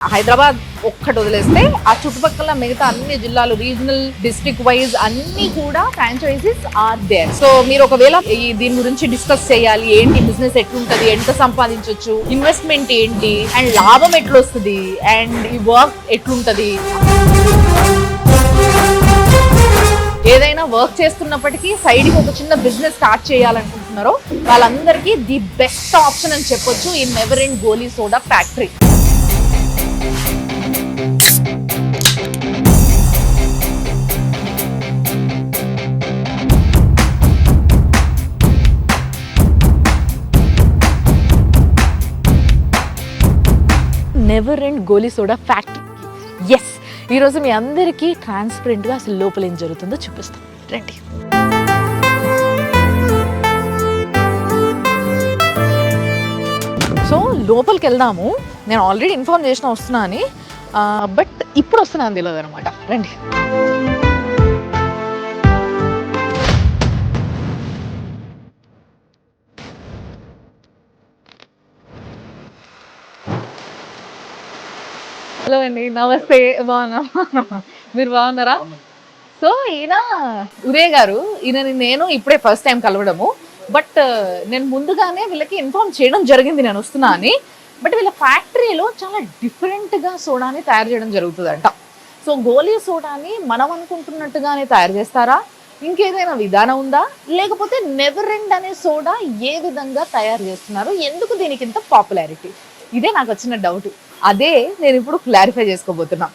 హైదరాబాద్ ఒక్కటి వదిలేస్తే ఆ చుట్టుపక్కల మిగతా అన్ని జిల్లాలు రీజనల్ డిస్ట్రిక్ట్ వైజ్ అన్ని కూడా ఫ్రాంచైజీస్ ఆర్ దేర్. సో మీరు ఒకవేళ దీని గురించి డిస్కస్ చేయాలి, ఏంటి బిజినెస్ ఎట్లుంటది, ఎంత సంపాదించవచ్చు, ఇన్వెస్ట్మెంట్ ఏంటి అండ్ లాభం ఎట్లొస్తుంది అండ్ ఈ వర్క్ ఎట్లుంటది, ఏదైనా వర్క్ చేస్తున్నప్పటికీ సైడ్కి ఒక చిన్న బిజినెస్ స్టార్ట్ చేయాలనుకుంటున్నారో వాళ్ళందరికీ ది బెస్ట్ ఆప్షన్ అని చెప్పొచ్చు ఈ నెవర్ ఎండ్ గోలీ సోడా ఫ్యాక్టరీ. నెవర్ ఎండ్ గోలీ సోడా ఫ్యాక్టరీ. ఎస్, ఈరోజు మీ అందరికీ ట్రాన్స్పరెంట్గా అసలు లోపల ఏం జరుగుతుందో చూపిస్తాం, రండి. సో లోపలికి వెళ్దాము. నేను ఆల్రెడీ ఇన్ఫార్మ్ చేసిన వస్తున్నా అని, బట్ ఇప్పుడు వస్తున్నా అని తెలియదు అనమాట. రండి. హలో అండి, నమస్తే. బాగున్నా, మీరు బాగున్నారా? సో ఈయన ఉదయ్ గారు, ఈయనని నేను ఇప్పుడే ఫస్ట్ టైం కలవడము. బట్ నేను ముందుగానే వీళ్ళకి ఇన్ఫార్మ్ చేయడం జరిగింది నేను వస్తున్నా అని. బట్ వీళ్ళ ఫ్యాక్టరీలో చాలా డిఫరెంట్గా సోడాని తయారు చేయడం జరుగుతుందంట. సో గోలీ సోడాని మనం అనుకుంటున్నట్టుగానే తయారు చేస్తారా, ఇంకేదైనా విధానం ఉందా, లేకపోతే నెవర్ ఎండ్ అనే సోడా ఏ విధంగా తయారు చేస్తున్నారు, ఎందుకు దీనికి ఇంత పాపులారిటీ, ఇదే నాకు వచ్చిన డౌట్. అదే నేను ఇప్పుడు క్లారిఫై చేసుకోబోతున్నా.